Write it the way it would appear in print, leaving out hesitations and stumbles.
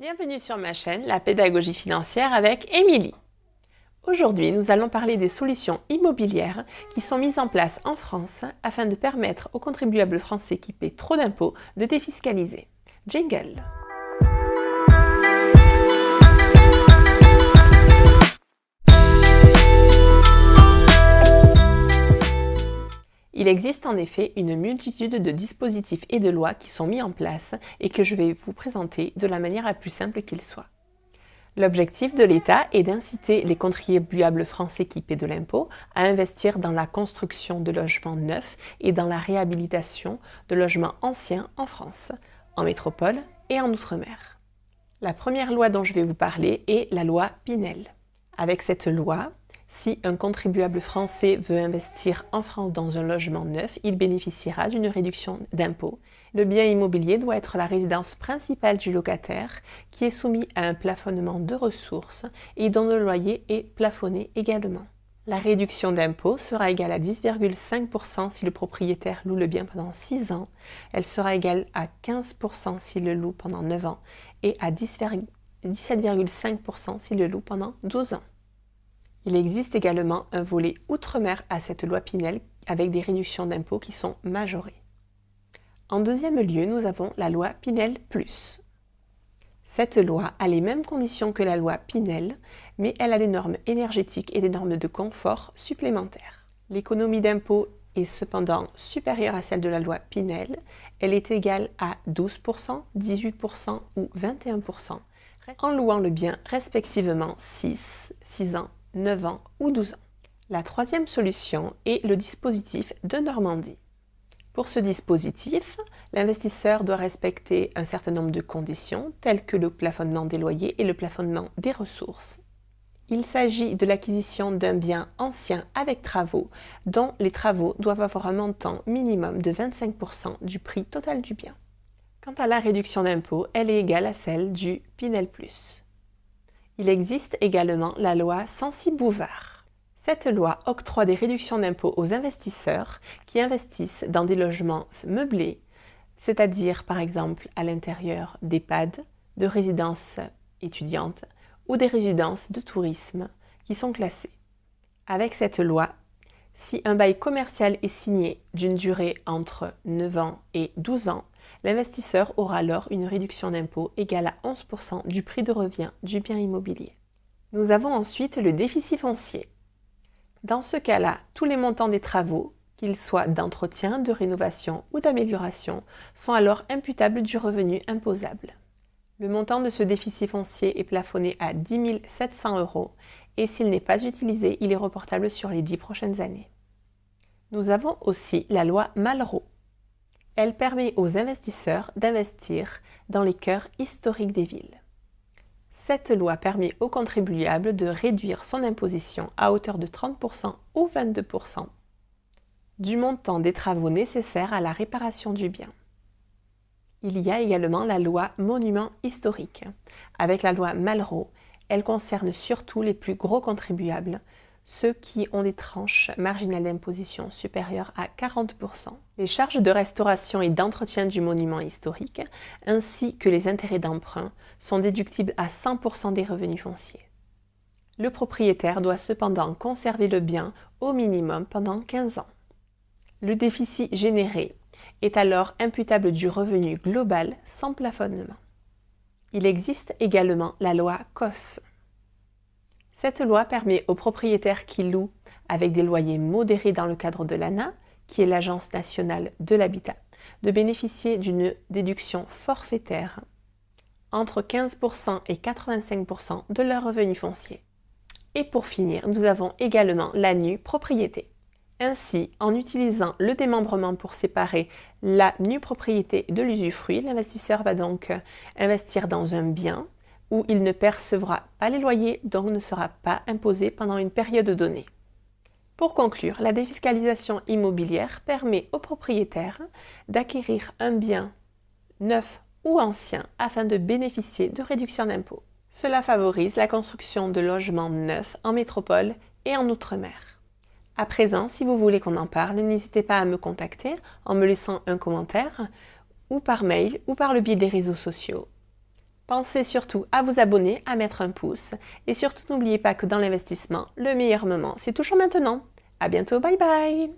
Bienvenue sur ma chaîne, la pédagogie financière avec Émilie. Aujourd'hui, nous allons parler des solutions immobilières qui sont mises en place en France afin de permettre aux contribuables français qui paient trop d'impôts de défiscaliser. Jingle! Il existe en effet une multitude de dispositifs et de lois qui sont mis en place et que je vais vous présenter de la manière la plus simple qu'il soit. L'objectif de l'État est d'inciter les contribuables français qui paient de l'impôt à investir dans la construction de logements neufs et dans la réhabilitation de logements anciens en France, en métropole et en Outre-mer. La première loi dont je vais vous parler est la loi Pinel. Avec cette loi, si un contribuable français veut investir en France dans un logement neuf, il bénéficiera d'une réduction d'impôt. Le bien immobilier doit être la résidence principale du locataire qui est soumis à un plafonnement de ressources et dont le loyer est plafonné également. La réduction d'impôt sera égale à 10,5% si le propriétaire loue le bien pendant 6 ans. Elle sera égale à 15% s'il le loue pendant 9 ans et à 17,5% s'il le loue pendant 12 ans. Il existe également un volet outre-mer à cette loi Pinel avec des réductions d'impôts qui sont majorées. En deuxième lieu, nous avons la loi Pinel+. Cette loi a les mêmes conditions que la loi Pinel, mais elle a des normes énergétiques et des normes de confort supplémentaires. L'économie d'impôt est cependant supérieure à celle de la loi Pinel. Elle est égale à 12%, 18% ou 21%, en louant le bien respectivement 6 ans, 9 ans ou 12 ans. La troisième solution est le dispositif de Normandie. Pour ce dispositif, l'investisseur doit respecter un certain nombre de conditions, telles que le plafonnement des loyers et le plafonnement des ressources. Il s'agit de l'acquisition d'un bien ancien avec travaux, dont les travaux doivent avoir un montant minimum de 25% du prix total du bien. Quant à la réduction d'impôt, elle est égale à celle du Pinel+. Il existe également la loi Censi-Bouvard. Cette loi octroie des réductions d'impôts aux investisseurs qui investissent dans des logements meublés, c'est-à-dire par exemple à l'intérieur d'EHPAD, de résidences étudiantes ou des résidences de tourisme qui sont classées. Avec cette loi, si un bail commercial est signé d'une durée entre 9 ans et 12 ans, l'investisseur aura alors une réduction d'impôt égale à 11% du prix de revient du bien immobilier. Nous avons ensuite le déficit foncier. Dans ce cas-là, tous les montants des travaux, qu'ils soient d'entretien, de rénovation ou d'amélioration, sont alors imputables du revenu imposable. Le montant de ce déficit foncier est plafonné à 10 700 € et s'il n'est pas utilisé, il est reportable sur les 10 prochaines années. Nous avons aussi la loi Malraux. Elle permet aux investisseurs d'investir dans les cœurs historiques des villes. Cette loi permet aux contribuables de réduire son imposition à hauteur de 30% ou 22% du montant des travaux nécessaires à la réparation du bien. Il y a également la loi Monuments historiques. Avec la loi Malraux, elle concerne surtout les plus gros contribuables, ceux qui ont des tranches marginales d'imposition supérieures à 40%. Les charges de restauration et d'entretien du monument historique, ainsi que les intérêts d'emprunt, sont déductibles à 100% des revenus fonciers. Le propriétaire doit cependant conserver le bien au minimum pendant 15 ans. Le déficit généré est alors imputable du revenu global sans plafonnement. Il existe également la loi COS. Cette loi permet aux propriétaires qui louent avec des loyers modérés dans le cadre de l'ANA, qui est l'Agence nationale de l'habitat, de bénéficier d'une déduction forfaitaire entre 15% et 85% de leur revenu foncier. Et pour finir, nous avons également la nue propriété. Ainsi, en utilisant le démembrement pour séparer la nue propriété de l'usufruit, l'investisseur va donc investir dans un bien où il ne percevra pas les loyers, donc ne sera pas imposé pendant une période donnée. Pour conclure, la défiscalisation immobilière permet aux propriétaires d'acquérir un bien neuf ou ancien afin de bénéficier de réductions d'impôts. Cela favorise la construction de logements neufs en métropole et en outre-mer. À présent, si vous voulez qu'on en parle, n'hésitez pas à me contacter en me laissant un commentaire ou par mail ou par le biais des réseaux sociaux. Pensez surtout à vous abonner, à mettre un pouce et surtout n'oubliez pas que dans l'investissement, le meilleur moment, c'est toujours maintenant. À bientôt, bye bye!